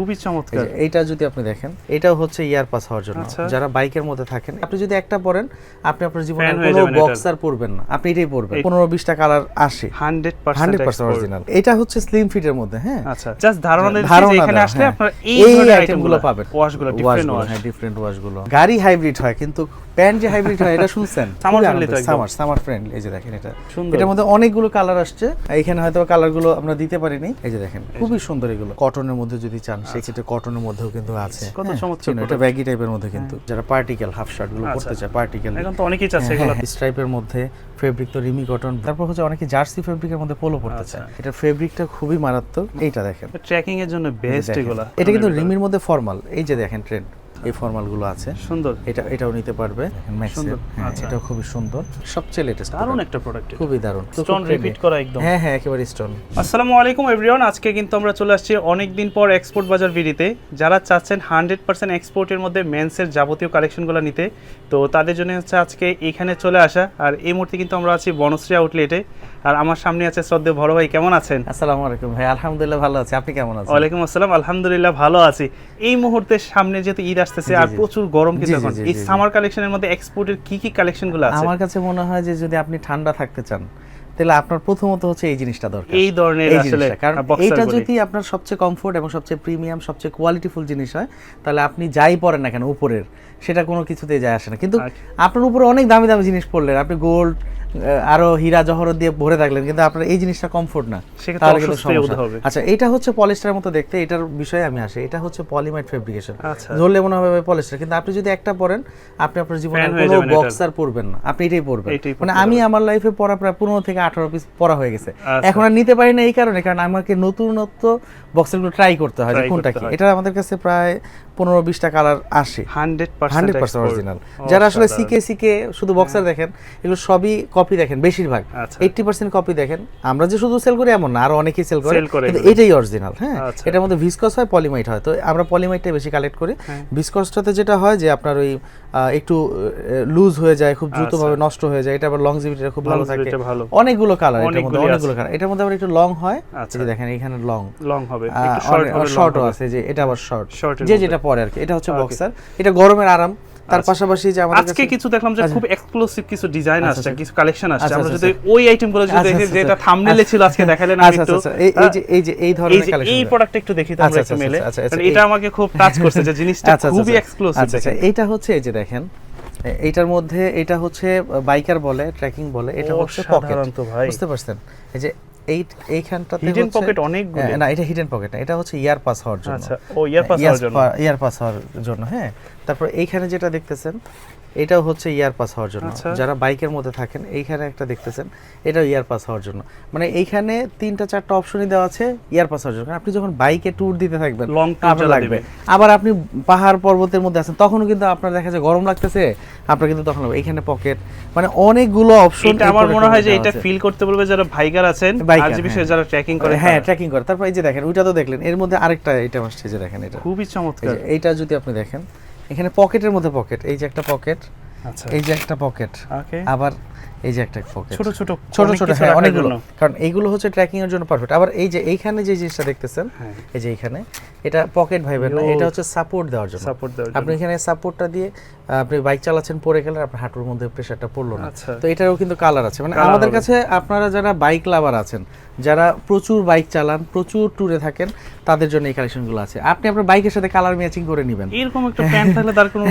খুবই চমৎকার। এইটা যদি আপনি দেখেন, এটাও হচ্ছে ইয়ার পাস হওয়ার জন্য। যারা বাইকের মধ্যে থাকেন, আপনি যদি একটা পরেন, আপনি আপনার জীবনে কোনো বক্সার পরবেন না, আপনি এটাই পরবেন। 15-20টা কালার আসে, 100% অরিজিনাল। এটা হচ্ছে স্লিম ফিটের মধ্যে। হ্যাঁ, আচ্ছা, জাস্ট ধারণা দিচ্ছি যে এখানে আসলে আপনারা এই ধরনের আইটেমগুলো পাবেন। ওয়াশগুলো ডিফারেন্ট ওয়াশ, হ্যাঁ, ডিফারেন্ট ওয়াশগুলো। গাড়ি হাইব্রিড হয়, কিন্তু প্যান্ট যে হাইব্রিড হয় এটা শুনছেন? Summer friendly. এই যে দেখেন, এটার মধ্যে অনেকগুলো কালার আসছে। এখানে হয়তো কালারগুলো আমরা দিতে পারিনি। এই যে দেখেন, খুবই সুন্দর এগুলো। কটনের মধ্যে যদি চান, সেক্ষেত্রে কটনের মধ্যেও কিন্তু আছে। কত চমৎকার। এটা ব্যাগি টাইপের মধ্যে, কিন্তু যারা পার্টিকেল হাফ শার্ট গুলো পরতে চায়, পার্টিকেল এখন তো অনেকেই চাচ্ছে এগুলো স্ট্রাইপের মধ্যে, ফেব্রিক তো রিমি কটন। তারপর হচ্ছে অনেকে জার্সি ফেব্রিকের মধ্যে পোলো পরতে চায়। এটা ফেব্রিকটা খুবই মারাত্মক। এইটা দেখেন, ট্রেকিং এর জন্য বেস্ট এগুলো। এটা কিন্তু রিমির মধ্যে ফর্মাল। এই যে দেখেন ট্রেন্ড, এই ফর্মাল গুলো আছে, সুন্দর। এটাও নিতে পারবে, ম্যাক্সের। এটাও খুবই সুন্দর, সবচেয়ে লেটেস্ট, দারুণ একটা প্রোডাক্ট, খুবই দারুণ। স্টোন রিপিট করা একদম। হ্যাঁ, একেবারে স্টোন। আসসালামু আলাইকুম এভরিওয়ান, আজকে কিন্তু আমরা চলে আসছি অনেক দিন পর এক্সপোর্ট বাজার ভিডিওতে। যারা চাচ্ছেন 100% এক্সপোর্টের মধ্যে মেন্সের যাবতীয় কালেকশনগুলো নিতে, তো তাদের জন্য হচ্ছে আজকে এখানে চলে আসা। আর এই মুহূর্তে কিন্তু আমরা আছি বনশ্রী আউটলেটে। আর আমার সামনে আছে শ্রদ্ধেয় বড় ভাই। কেমন আছেন? আসসালামু আলাইকুম ভাই, আলহামদুলিল্লাহ ভালো আছি। আপনি কেমন আছেন? ওয়ালাইকুম আসসালাম, আলহামদুলিল্লাহ ভালো আছি। এই মুহূর্তে সামনে যেহেতু ঈদ আসতেছে আর প্রচুর গরম, কিন্তু এখন এই সামার কালেকশনের মধ্যে এক্সপোর্টের কি কি কালেকশনগুলো আছে? আমার কাছে মনে হয় যে যদি আপনি ঠান্ডা থাকতে চান, তাহলে আপনার প্রথমত হচ্ছে এই জিনিসটা দরকার, এই ধরনের আসলে। কারণ এইটা যদি আপনার সবচেয়ে কমফোর্ট এবং সবচেয়ে প্রিমিয়াম, সবচেয়ে কোয়ালিটিফুল জিনিস হয়, তাহলে আপনি যাই পরেন না কেন উপরের, সেটা কোনো কিছুতেই যায় আসে না। কিন্তু আপনার উপরে অনেক দামি দামি জিনিস পড়লেন, আপনি গোল্ড আরো হীরা জহরত দিয়ে ভরে থাকলেন, কিন্তু আপনার এই জিনিসটা কমফোর্ট না, তাহলে কিন্তু সমস্যা হবে। আচ্ছা, এটা হচ্ছে পলিস্টারের মতো দেখতে। এটার বিষয়ে আমি আসি, এটা হচ্ছে পলিমাইড ফেব্রিকেশন। ধরলে মনে হবে পলিস্টার, কিন্তু আপনি যদি একটা পরেন, আপনি আপনার জীবনে কোনো বক্সার পরবেন না, আপনি এটাই পরবেন। মানে আমি আমার লাইফে পরা প্রায় 15 থেকে 18 পিস পরা হয়ে গেছে। এখন আর নিতে পারি না এই কারণে, কারণ আমাকে নতুনত্ব বক্সেরগুলো ট্রাই করতে হয় যে কোনটা কি। এটা আমাদের কাছে প্রায় 15-20টা কালার আসে, 100% অরিজিনাল। যারা আসলে সিকে শুধু বক্সার দেখেন, এগুলো সবই কপি দেখেন, বেশিরভাগ 80% কপি দেখেন। আমরা যে শুধু সেল করি এমন না, আরো অনেকেই সেল করে, কিন্তু এটাই অরিজিনাল। হ্যাঁ, এটার মধ্যে ভিসকস হয়, পলিমাইড হয়। তো আমরা পলিমাইডটাই বেশি কালেক্ট করি। ভিসকসটাতে যেটা হয় যে আপনার ওই একটু লুজ হয়ে যায়, খুব দ্রুতভাবে নষ্ট হয়ে যায়। এটা আবার লংজিভিটিটা খুব ভালো থাকে। অনেকগুলো কালার এটার মধ্যে, অনেকগুলো কালার। এটার মধ্যে আবার একটু লং হয়, এই যে দেখেন এখানে লং হবে, একটু শর্টও আছে, যে এটা আবার শর্ট, যে যেটা পরে আর কি। এটা হচ্ছে বক্সার, এটা গরমের আরাম। তার পাশাপাশি যে আমাদের আজকে কিছু দেখলাম যে খুব এক্সক্লুসিভ কিছু ডিজাইন আসছে, কিছু কালেকশন আসছে। আমরা যদি ওই আইটেমগুলো যদি দেখি, যেটা থাম্বনেলে ছিল আজকে দেখালেন, আমি একটু এই ধরনের কালেকশন, এই প্রোডাক্টটা একটু দেখি তো আমরা একটু মেলে। এটা আমাকে খুব টাচ করছে যে জিনিসটা খুবই এক্সক্লুসিভ। আচ্ছা, এটা হচ্ছে এই যে দেখেন, এইটার মধ্যে এটা হচ্ছে বাইকার বলে, ট্রেকিং বলে। এটা হচ্ছে পকেট, বুঝতে পারছেন? এই যে এইখানটাতে হিডেন পকেট অনেকগুলো। না, এটা হিডেন পকেট না, এটা হচ্ছে ইয়ার পাস হওয়ার জন্য। আচ্ছা, ও ইয়ার পাস হওয়ার জন্য, ইয়ার পাস হওয়ার জন্য। হ্যাঁ, তারপর এইখানে যেটা দেখতেছেন, এটাও হচ্ছে ইয়ার পাস হওয়ার জন্য। যারা বাইকের মধ্যে থাকেন, এইখানে একটা দেখতেছেন, এটাও ইয়ার পাস হওয়ার জন্য। মানে এইখানে 3-4টা অপশনই দেওয়া আছে ইয়ার পাস হওয়ার জন্য। আপনি যখন বাইকে ট্যুর দিতে থাকবেন, লং ট্যুর লাগবে, আবার আপনি পাহাড় পর্বতের মধ্যে আছেন, তখনও কিন্তু আপনার দেখা যায় গরম লাগতেছে, আপনার কিন্তু তখন এইখানে পকেট, মানে অনেকগুলো অপশন। এটা আমার মনে হয় যে এটা ফিল করতে বলবে যারা বাইকার আছেন, আর যে বিষয়ে যারা ট্রেকিং করে। হ্যাঁ, ট্রেকিং করে। তারপর এই যে দেখেন, ওইটা তো দেখলেন, এর মধ্যে আরেকটা আইটেম আসছে, যে দেখেন এটা খুবই চমৎকার। এইটা যদি আপনি দেখেন, এখানে পকেটের মধ্যে পকেট, এই যে একটা পকেট, আচ্ছা, এই যে একটা পকেট, আবার এই যে একটা পকেট, ছোট ছোট, হ্যাঁ, অনেকগুলো। কারণ এইগুলো হচ্ছে ট্রেকিং এর জন্য পারফেক্ট। আবার এই যে এইখানে যে জিনিসটা দেখতেছেন, এই যে এইখানে, এটা পকেট ভাইবেন না, এটা হচ্ছে সাপোর্ট দেওয়ার জন্য। আপনি এখানে সাপোর্টটা দিয়ে আপনি বাইক চালাচ্ছেন, পরে গেলে আপনার হাঁটুর মধ্যে প্রেসারটা পড়লো না। তো এটারও কিন্তু কালার আছে। মানে আমাদের কাছে আপনারা যারা বাইক লাভার আছেন, যারা প্রচুর বাইক চালান, প্রচুর ট্যুরে থাকেন, তাদের জন্য এই কালেকশনগুলো আছে। আপনি আপনার বাইকের সাথে কালার ম্যাচিং করে নেবেন। এরকম একটা প্যান্ট থাকলে তার কোনো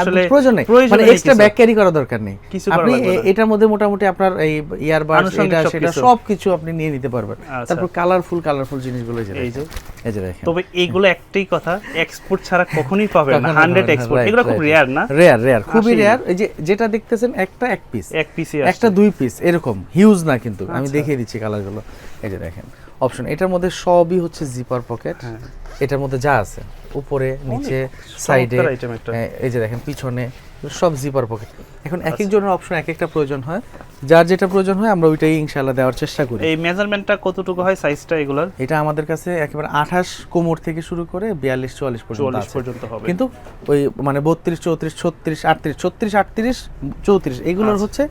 আসলে প্রয়োজন নেই, মানে এক্সট্রা ব্যাগ ক্যারি করা দরকার নেই। আপনি এটার মধ্যে মোটামুটি আপনার এই ইয়ারবাডস, এটা সেটা সবকিছু আপনি নিয়ে নিতে পারবেন। তারপর কালারফুল জিনিসগুলো এই যে দেখেন। তবে এইগুলো একটাই কথা, এক্সপোর্ট ছাড়া কখনোই পাবেন না। 100 এক্সপোর্ট, এগুলো খুব রেয়ার না? রেয়ার, খুবই রেয়ার। এই যে যেটা দেখতেছেন, এক পিস, একটা 2 পিস, এরকম হিউজ না, কিন্তু আমি দেখিয়ে দিচ্ছি কালারগুলো। এই যে দেখেন অপশন, এটার মধ্যে সবই হচ্ছে জিপার পকেট। এটার মধ্যে যা আছে উপরে, নিচে, সাইডে, এই যে দেখেন পিছনে, সব জিপার পকেট। এখন এক একজনের অপশন এক একটা প্রয়োজন হয়, যার যেটা প্রয়োজন হয় আমরা ওইটাই ইনশাআল্লাহ দেওয়ার চেষ্টা করি। এই মেজারমেন্টটা কতটুকু হয়, সাইজটা এগুলার? এটা আমাদের কাছে একেবারে 28 কোমর থেকে শুরু করে 42-44 পর্যন্ত হবে। কিন্তু ওই মানে 32, 34, 36, 38, 34 এগুলোর হচ্ছে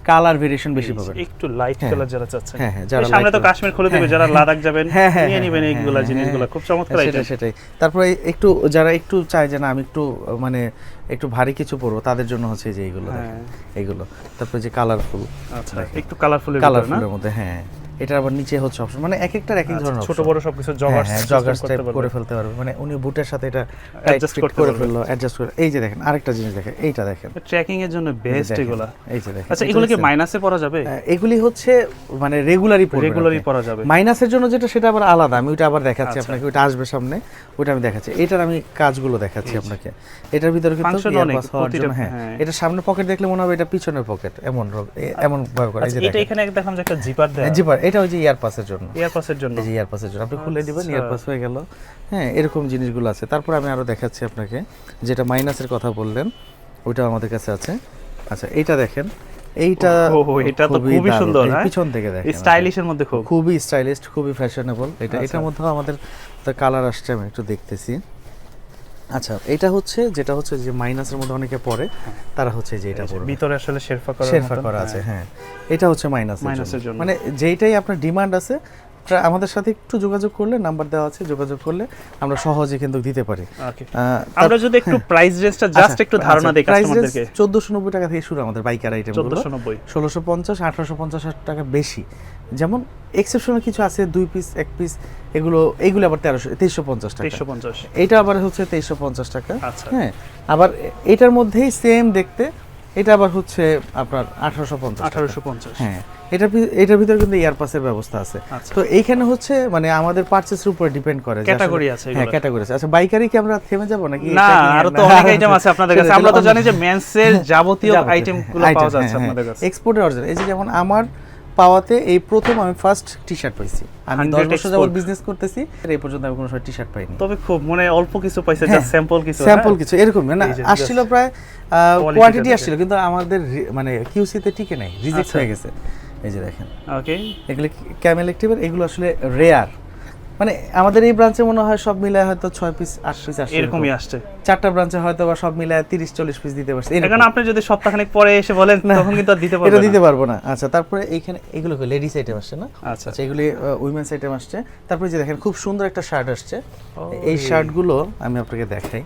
কালার ভেরিয়েশন বেশি পাবেন। একটু লাইট কালার যারা চাচ্ছেন, হ্যাঁ হ্যাঁ, যারা সামনে তো light কাশ্মীর খুলে দেবে, যারা লাদাখ যাবেন নিয়ে নেবেন এইগুলা জিনিসগুলো, খুব চমৎকার আইটেম। সেটাই। তারপরে একটু যারা একটু চায় যে না আমি একটু মানে একটু ভারী কিছু পরবো, তাদের জন্য হচ্ছে যে এইগুলো দেখেন, এইগুলো। তারপরে যে কালারফুল, আচ্ছা একটু কালারফুলের কালারফুলের মধ্যে, হ্যাঁ এটা আবার নিচে হচ্ছে অপশন, মানে এক একটার এক এক ধরনের ছোট বড় সবকিছু জগার্স জগার্স টাইপ করে ফেলতে পারবে, মানে উনি বুটের সাথে এটা অ্যাডজাস্ট টাইট করে ফেললো, অ্যাডজাস্ট করে। এই যে দেখেন আরেকটা জিনিস দেখেন, এইটা দেখেন, ট্র্যাকিং এর জন্য বেস্ট এগুলা। এই যে দেখেন, আচ্ছা এগুলো কি মাইনাসে পরা যাবে? এগুলি হচ্ছে মানে রেগুলারই পরা যাবে। মাইনাসের জন্য যেটা সেটা আবার আলাদা, আমি ওইটা আবার দেখাচ্ছি আপনাকে, ওইটা আসবে সামনে, ওইটা আমি দেখাচ্ছি। এটার আমি কাজগুলো দেখাচ্ছি আপনাকে। এটার ভিতরে কিন্তু ইয়ারবাস হওয়ার জন্য, হ্যাঁ এটা সামনে পকেট দেখলে মনে হবে এটা পিছনের পকেট, এমন ভাবে করা। এই যে এটা এখানে দেখলাম যে একটা জিপার দেয়া, জিপার, এটা ওই যে ইয়ারপাসের জন্য, ইয়ারপাসের জন্য, এই যে ইয়ারপাসের জন্য আপনি খুলে দিবেন, ইয়ারপাস হয়ে গেল। হ্যাঁ এরকম জিনিসগুলো আছে। তারপর আমি আরো দেখাচ্ছি আপনাকে, যেটা মাইনাসের কথা বললেন ওইটা আমাদের কাছে আছে। আচ্ছা এইটা দেখেন, এইটা এটা তো খুবই সুন্দর, পিছন থেকে দেখেন, স্টাইলিশের মধ্যে খুবই স্টাইলিশ, খুবই ফ্যাশনেবল। এটার মধ্যেও আমাদের কালার আসছে, আমি একটু দেখতেছি। আচ্ছা এটা হচ্ছে যেটা হচ্ছে যে মাইনাসের মধ্যে অনেকে পরে, তারা হচ্ছে যে এটা পরে ভিতরে আসলে শেরফা করা আছে, হ্যাঁ এটা হচ্ছে মাইনাসের জন্য। মানে যেইটাই আপনার ডিমান্ড আছে আমাদের সাথে একটু যোগাযোগ করলে, নাম্বার দেওয়া আছে, যোগাযোগ করলে আমরা সহজে কিন্তু দিতে পারি। আমরা যদি একটু প্রাইস রেঞ্জটা জাস্ট একটু ধারণা দেই কাস্টমারদেরকে। 1490 টাকা থেকে শুরু আমাদের বাইকার আইটেমগুলো, 1490, 1650, 1850 টাকা বেশি। যেমন এক্সেপশনাল কিছু আছে 2 পিস 1 পিস, এগুলো আবার 2350 টাকা, 2350। এটা আবার হচ্ছে 2350 টাকা। আচ্ছা হ্যাঁ আবার এটার মধ্যেই সেম দেখতে, এটা আবার হচ্ছে আপনার 1850। হ্যাঁ এটার ভিতরে কিন্তু ইয়ারপাসের ব্যবস্থা আছে। তো এইখানে হচ্ছে মানে আমাদের পারচেজের উপর ডিপেন্ড করে, ক্যাটাগরি আছে। হ্যাঁ ক্যাটাগরি আছে। আচ্ছা বাইকারি কি আমরা থেমে যাব নাকি? না আরো তো অনেক আইটেম আছে আপনাদের কাছে। আমরা তো জানি যে মেন্সের যাবতীয় আইটেমগুলো পাওয়া যাচ্ছে আপনাদের কাছে, এক্সপোর্টের অরিজিনাল। এই যে যেমন আমার পাওয়াতে এই প্রথম আমি ফার্স্ট টি-শার্ট পাইছি, আমি 10 বছর যাবত বিজনেস করতেছি, এই পর্যন্ত আমি কোনো সময় টি-শার্ট পাইনি। তবে খুব মানে অল্প কিছু পাইছে, জাস্ট স্যাম্পল কিছু এরকম না আসছিল, প্রায় কোয়ান্টিটি আসছিল, কিন্তু আমাদের মানে কিউসি তে টিকে নাই, রিজেক্ট হয়ে গেছে। এই যে দেখেন, ওকে এগুলো ক্যামেল অ্যাক্টিভের, এগুলো আসলে রেয়ার। মানে আমাদের এই ব্রাঞ্চে মনে হয় সব মিলায় হয়তো 6 পিস 8 পিস আসছে, এরকমই আসছে। 4টা ব্রাঞ্চে হয়তো বা সব মিলায় 30-40 পিস দিতে পারছে। এখন আপনি যদি সপ্তাহখানেক পরে এসে বলেন তখন কিন্তু আর দিতে পারবেন না, এটা দিতে পারবো না। আচ্ছা তারপরে এইখানে এগুলো লেডিস আইটেম আসছে না? আচ্ছা এগুলি উইমেন্স আইটেম আসছে। তারপরে যে দেখেন খুব সুন্দর একটা শার্ট আসছে, এই শার্টগুলো আমি আপনাকে দেখাই।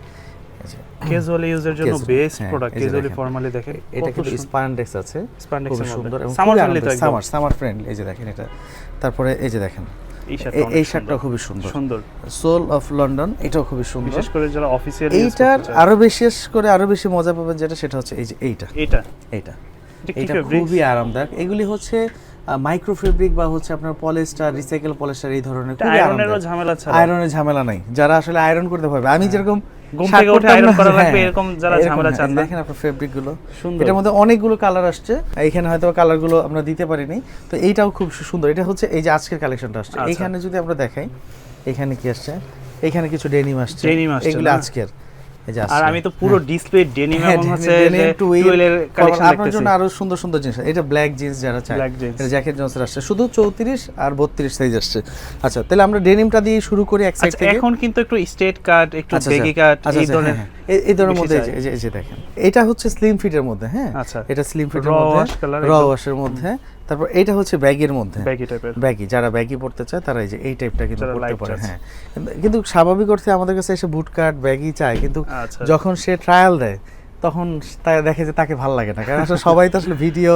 ক্যাজুয়াল ইউজের জন্য বেস্ট প্রোডাক্ট, ক্যাজুয়ালি ফর্মালি দেখেন, এটা কিন্তু স্প্যান্ডেক্স আছে, খুব সুন্দর এবং সামার ফ্রেন্ডলি। এই যে দেখেন এটা। তারপরে এই যে দেখেন এই শার্টটা খুবই সুন্দর, সোল অফ লন্ডন, এটাও খুবই সুন্দর, বিশেষ করে যারা অফিসিয়াল। এইটার আরো বেশি মজা পাবেন যেটা, সেটা হচ্ছে এই যে এইটা খুবই আরামদায়ক। এগুলি হচ্ছে মাইক্রো ফেব্রিক বা হচ্ছে আপনার পলিস্টার, রিসাইকেল পলিস্টার, এই ধরনের খুবই আরামদায়ক, আয়রনের ঝামেলা নাই। যারা আসলে আয়রন করতে পারবে, আমি যেরকম ঘুম থেকে উঠে আয়রন করা লাগবে এরকম যারা ঝামেলা চান না, দেখেন আপনার ফেব্রিক গুলো সুন্দর। এটার মধ্যে অনেকগুলো কালার আসছে, এখানে হয়তো কালার গুলো আমরা দিতে পারিনি, তো এইটাও খুব সুন্দর। এটা হচ্ছে এই যে আজকের কালেকশনটা আসছে। এখানে যদি আমরা দেখাই, এখানে কি আসছে, এখানে কিছু ডেনিম আসছে, এগুলো আজকের। আর আমি তো পুরো ডিসপ্লে ডেনিম এবং হচ্ছে টুয়েলের কালেকশন আপনার জন্য আরো সুন্দর সুন্দর জিনিস। এটা ব্ল্যাক জিন্স যারা চায়, এটা জ্যাকেট জনসের আসছে, শুধু 34 আর 32 সাইজ আসছে। আচ্ছা তাহলে আমরা ডেনিমটা দিয়ে শুরু করি এক সাইড থেকে। এখন কিন্তু একটু স্ট্রেট কাট, একটু বেগি কাট, এই ধরনের মধ্যে এই যে দেখেন, এটা হচ্ছে স্লিম ফিটের মধ্যে। হ্যাঁ এটা স্লিম ফিটের মধ্যে, র ওয়াশের মধ্যে। তারপর এটা হচ্ছে ব্যাগের মধ্যে, ব্যাগি যারা ব্যাগি পড়তে চায় তারা এই যে এই টাইপটা কিন্তু পড়তে পারে। হ্যাঁ কিন্তু স্বাভাবিক অর্থে আমাদের কাছে এসে বুট কাট ব্যাগি চায়, কিন্তু যখন সে ট্রায়াল দেয় তখন দেখে যে তাকে ভালো লাগে না, কারণ আসলে সবাই তো আসলে ভিডিও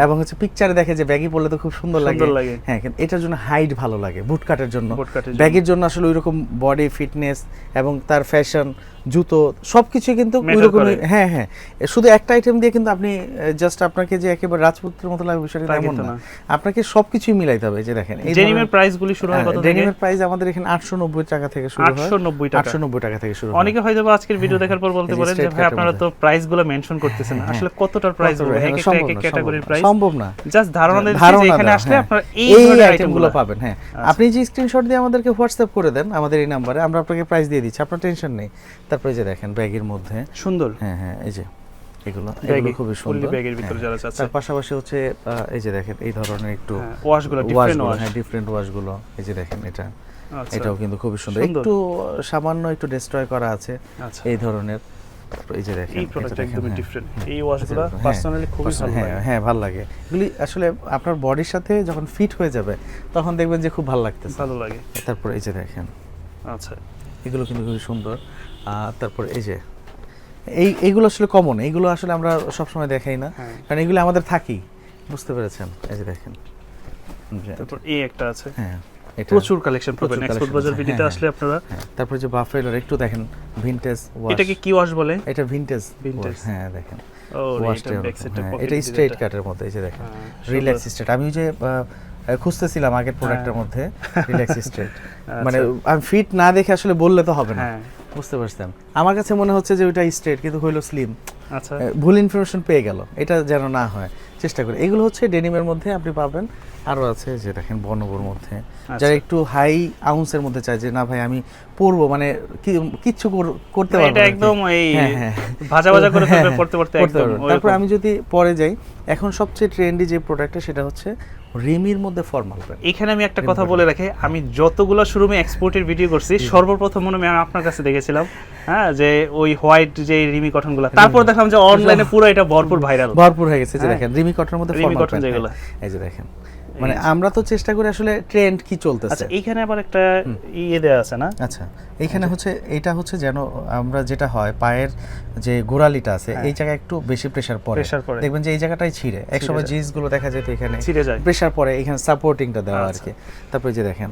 এবং হচ্ছে পিকচারে দেখে যে ব্যাগি পরলে তো খুব সুন্দর লাগে। হ্যাঁ কিন্তু এটার জন্য হাইট ভালো লাগে, বুট কাটের জন্য। ব্যাগের জন্য আসলে ওইরকম বডি ফিটনেস এবং তার ফ্যাশন, জুতো সবকিছু কিন্তু ওইরকমই। হ্যাঁ শুধু একটা আইটেম দিয়ে কিন্তু আপনি জাস্ট আপনাকে যে একেবারে রাজপুত্রের মতো লাগবে বিষয়টা তেমন না, আপনাকে সবকিছুই মিলাইতে হবে। যে দেখেন এই ডেনিমের প্রাইসগুলি শুরু হয় কত থেকে? ডেনিমের প্রাইস আমাদের এখানে 890 টাকা থেকে শুরু হয়। 890 টাকা থেকে শুরু হয়। অনেকে হয়তো আজকের ভিডিও দেখার পর বলতে পারেন যে ভাই আপনারা তো প্রাইসগুলো মেনশন করতেছেন না, আসলে কতটার প্রাইস হবে, এক এক ক্যাটাগরির প্রাইস সম্ভব না। জাস্ট ধারণা দিচ্ছি যে এখানে আসলে আপনারা এই ধরনের আইটেমগুলো পাবেন। হ্যাঁ আপনি যে স্ক্রিনশট দিয়ে আমাদেরকে হোয়াটসঅ্যাপ করে দেন আমাদের এই নম্বরে, আমরা আপনাকে প্রাইস দিয়ে দিচ্ছি, আপনার টেনশন নেই। তারপরে যে দেখেন ব্যাগের মধ্যে সুন্দর, হ্যাঁ এই যে এগুলো খুবই সুন্দর, ব্যাগের ভিতরে যারা চাচ্ছে। তার পাশাপাশি হচ্ছে এই যে দেখেন এই ধরনের একটু ওয়াশগুলো, ডিফারেন্ট ওয়াশগুলো, এই যে দেখেন এটাও কিন্তু খুবই সুন্দর, একটু সামান্য একটু ডিস্ট্রয় করা আছে এই ধরনের। তো এই যে দেখেন এই প্রোডাক্টটা একদমই ডিফারেন্ট। এই ওয়াশগুলো পার্সোনালি খুবই ভালো লাগে। হ্যাঁ ভালো লাগে এগুলি আসলে আপনার বডির সাথে যখন ফিট হয়ে যাবে তখন দেখবেন যে খুব ভালো লাগতেছে, ভালো লাগে। তারপর এই যে দেখেন আচ্ছা, এগুলো কিন্তু খুবই সুন্দর। তারপর এই যে এইগুলো আসলে কমন, এইগুলো আসলে আমরা সবসময় দেখাই না, কারণ এগুলো আমাদের থাকি, বুঝতে পেরেছেন? এই যে দেখেন, তারপর এই একটা আছে, হ্যাঁ এটা প্রচুর কালেকশন পাবেন এক্সপোর্ট বাজার ভিডিওতে আসলে আপনারা। তারপর যে বাফেলোর একটু দেখেন ভিনটেজ ওয়াশ, এটাকে কি ওয়াশ বলে? এটা ভিনটেজ, হ্যাঁ দেখেন ও ওয়াশটা এটা ব্যাক সাইডটা পকেট, এটা স্ট্রেট কাটের মধ্যে, এই যে দেখেন রিল্যাক্স স্ট্রেট। আমি যে খুঁজতেছিলাম আগের প্রোডাক্টের মধ্যে রিল্যাক্স স্ট্রেট, মানে আমি ফিট না দেখে আসলে বললে তো হবে না, বুঝতে পারছেন? আমার কাছে মনে হচ্ছে যে ওইটা স্ট্রেট কিন্তু হইলো স্লিম। আচ্ছা, ভুল ইনফরমেশন পেয়ে গেল, এটা যেন না হয় চেষ্টা করি। এগুলো হচ্ছে ডেনিমের মধ্যে আপনি পাবেন, আরও আছে যে দেখেন বর্ণবুর মধ্যে, যারা একটু হাই আউন্সের মধ্যে চায় যে না ভাই আমি পরবো, মানে কিচ্ছু করতে পারবো এটা একদম এই ভাজা ভাজা করে পড়তে পড়তে একদম। তারপর আমি যদি পরে যাই, এখন সবচেয়ে ট্রেন্ডি যে প্রোডাক্টটা সেটা হচ্ছে রিমির মধ্যে ফর্মাল প্যান্ট। এখানে আমি একটা কথা বলে রাখি, আমি যতগুলো শোরুমে এক্সপোর্টের ভিডিও করছি সর্বপ্রথম মনে আমি আপনার কাছে দেখেছিলাম, হ্যাঁ, যে ওই হোয়াইট যে রিমি কটনগুলো, তারপর দেখলাম যে অনলাইনে পুরো এটা ভরপুর ভরপুর হয়ে গেছে। যে দেখেন রিমি কটনের মধ্যে রিমি কটন যেগুলো, এই যে দেখেন, মানে আমরা তো চেষ্টা করি আসলে ট্রেন্ড কি চলতেছে। আচ্ছা, এইখানে আবার একটা ইয়ে দেয়া আছে না? আচ্ছা, এইখানে হচ্ছে এটা হচ্ছে যেন আমরা যেটা হয় পায়ের যে গোড়ালিটা আছে এই জায়গায় একটু বেশি প্রেসার পড়ে, দেখবেন যে এই জায়গাটাই ছিঁড়ে, একসময় জিন্স গুলো দেখা যেত এখানে ছিঁড়ে যায়, প্রেসার পড়ে, এখানে সাপোর্টিংটা দেওয়া আর কি। তারপরে যে দেখেন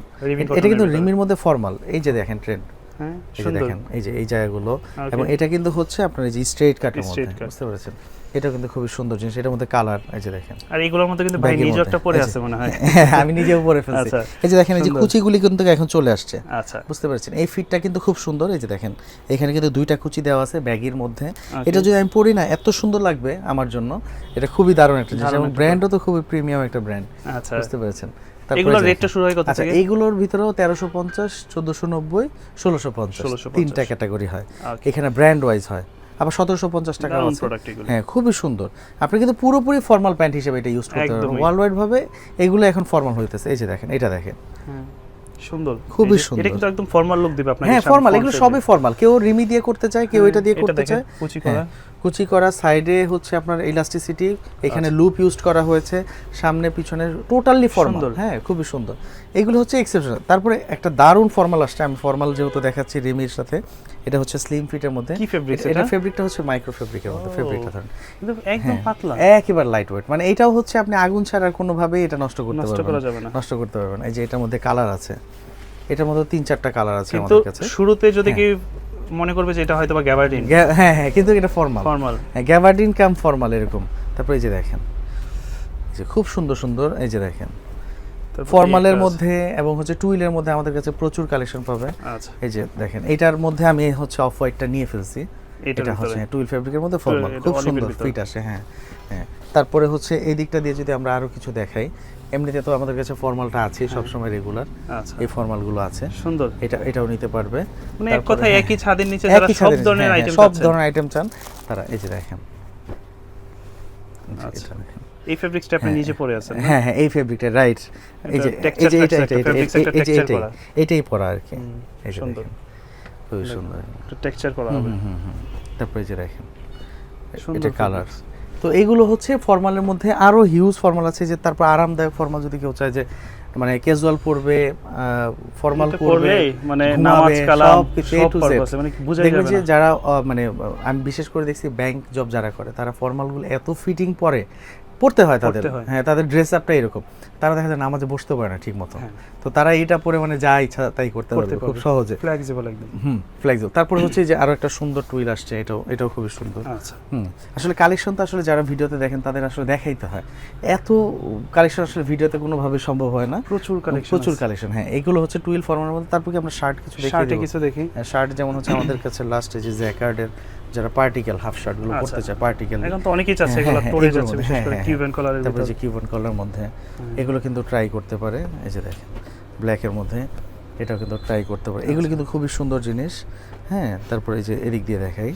এটা কিন্তু রিমির মধ্যে ফর্মাল, এই যে দেখেন ট্রেন্ড, দেখেন এই যে এই জায়গাগুলো, এবং এটা কিন্তু হচ্ছে আপনার এই যে স্ট্রেট কাটের মধ্যে, বুঝতে পেরেছেন? এটা কিন্তু খুবই সুন্দর জিনিস, এটার মধ্যে কালার, এই যে দেখেন। আর এইগুলোর মধ্যে কিন্তু ভাই নিজে একটা পরে আছে মনে হয়, আমি নিজেও পরে ফেলছি। এই যে দেখেন এই যে কুচিগুলি কিন্তু এখন চলে আসছে, আচ্ছা, বুঝতে পারছেন? এই ফিটটা কিন্তু খুব সুন্দর, এই যে দেখেন এখানে কিন্তু দুইটা কুচি দেওয়া আছে ব্যাগের মধ্যে। এটা যদি আমি পরি না এত সুন্দর লাগবে আমার জন্য, এটা খুবই দারুণ একটা জিনিস, এবং ব্র্যান্ডও তো খুবই প্রিমিয়াম একটা ব্র্যান্ড, আচ্ছা, বুঝতে পেরেছেন? এগুলোর রেটটা শুরু হয় কত থেকে? আচ্ছা, এইগুলোর ভিতরেও 1350, 1490, 1650 তিনটা ক্যাটাগরি হয়, এখানে ব্র্যান্ড ওয়াইজ হয়। আবার 1750 টাকা আছে, হ্যাঁ খুবই সুন্দর। আপনি কিন্তু পুরোপুরি ফর্মাল প্যান্ট হিসেবে এটা ইউজ করতে পারবেন, ওয়ার্ল্ড ওয়াইড ভাবে এগুলো এখন ফর্মাল হইতেছে। এই যে দেখেন, এটা দেখেন, সুন্দর, খুবই সুন্দর, এটা কিন্তু একদম ফর্মাল লুক দিবে আপনাকে। হ্যাঁ ফর্মাল, এগুলো সবই ফর্মাল। কেউ রিমি দিয়ে করতে চায়, কেউ এটা দিয়ে করতে চায়, কুচি করা, সাইডে হচ্ছে আপনার ইলাস্টিসিটি, এখানে লুপ ইউজ করা হয়েছে, সামনে পিছনে টোটালি ফর্মাল, হ্যাঁ খুবই সুন্দর। এগুলো হচ্ছে এক্সেপশনাল। তারপরে একটা দারুণ ফর্মাল আসছে, আমি ফর্মাল যেহেতু দেখাচ্ছি রিমির সাথে, এটা হচ্ছে স্লিম ফিটের মধ্যে। কি ফেব্রিক এটা? ফেব্রিকটা হচ্ছে মাইক্রো ফেব্রিকের মধ্যে, ফেব্রিকটা ধরেন একদম পাতলা, একেবারে লাইট ওয়েট, মানে এটাও হচ্ছে আপনি আগুন ছাড়া কোনো ভাবে এটা নষ্ট করতে পারবেন না, নষ্ট করতে পারবেন। এই যে এটার মধ্যে কালার আছে, এটার মধ্যে 3-4টা কালার আছে আমাদের কাছে। শুরুতে যদি কি মনে করবে যে এটা হয়তো বা গ্যাবার্ডিন, হ্যাঁ কিন্তু এটা ফর্মাল, হ্যাঁ গ্যাবার্ডিন কাম ফর্মাল এরকম। তারপর এই যে দেখেন, যে খুব সুন্দর সুন্দর, এই যে দেখেন ফর্মালের মধ্যে এবং হচ্ছে টুইলের মধ্যে আমাদের কাছে প্রচুর কালেকশন পাবে। আচ্ছা, এই যে দেখেন এটার মধ্যে আমি হচ্ছে অফ হোয়াইটটা নিয়ে ফেলছি, এটা হচ্ছে টুইল ফেব্রিকের মধ্যে ফর্মাল, খুব সুন্দর ফিট আসে। হ্যাঁ হ্যাঁ, তারপরে হচ্ছে এই দিকটা দিয়ে যদি আমরা আরো কিছু দেখাই, এমনিতে তো আমাদের কাছে ফর্মালটা আছে সবসময় রেগুলার, এই ফর্মালগুলো আছে সুন্দর, এটাও নিতে পারবে। মানে এক কথায় একই ছাদের নিচে যারা সব ধরনের আইটেম চান, সব ধরনের আইটেম চান তারা, এই যে দেখেন আচ্ছা, এই ফেব্রিক্সটা আপনি নিজে পরে আছেন? হ্যাঁ এই ফেব্রিকটা রাইট, এই যে এটাই পরা আর কি, এই যে দেখেন খুবই সুন্দর টেক্সচার করা হবে। তারপরে যে দেখেন এটা কালার। তো এইগুলো হচ্ছে ফর্মালের মধ্যে, আরো হিউজ ফর্মাল আছে, যে তারপর আরামদায়ক ফর্মাল যদি কেউ চায় যে মানে ক্যাজুয়াল পরবে, ফর্মাল পরবে, মানে নামাজ কালাম সব পারপাসে, মানে বুঝা যাবে না। যে যারা মানে আমি বিশেষ করে দেখছি ব্যাংক জব যারা করে, তারা ফর্মালগুলো এত ফিটিং পড়তে হয় তাদের, হ্যাঁ তাদের ড্রেস আপটা এরকম, তারা দেখা যায় নামাজে বসতে পারে না ঠিক মতো, তো তারা এটা পরে মানে যা ইচ্ছা তাই করতে পারবে খুব সহজে, ফ্লেক্সিবল একদম, ফ্লেক্সিবল। তারপরে হচ্ছে যে আরো একটা সুন্দর টুইল আসছে, এটাও খুবই সুন্দর। আচ্ছা, আসলে কালেকশন তো আসলে যারা ভিডিওতে দেখেন তাদের আসলে দেখাইতে হয়, এত কালেকশন আসলে ভিডিওতে কোনোভাবে সম্ভব হয় না, প্রচুর কালেকশন। হ্যাঁ এইগুলো হচ্ছে টুইল ফর্মালের মধ্যে। তারপর কি আমরা শার্ট কিছু দেখি, শার্ট যেমন হচ্ছে আমাদের কাছে লাস্টে যে জ্যাকার্ডের যারা পার্টিকেল হাফ শার্ট গুলো পরতে চায়, পার্টিকেল এখন তো অনেকেই চাচ্ছে এগুলো পরে যাচ্ছে, বিশেষ করে কিউবান কলারের ভিতরে, যে কিউবান কলারের মধ্যে এগুলো কিন্তু ট্রাই করতে পারে। এই যে দেখেন ব্ল্যাক এর মধ্যে এটাও কিন্তু ট্রাই করতে পারে, এগুলো কিন্তু খুবই সুন্দর জিনিস। হ্যাঁ তারপরে এই যে এদিক দিয়ে দেখাই,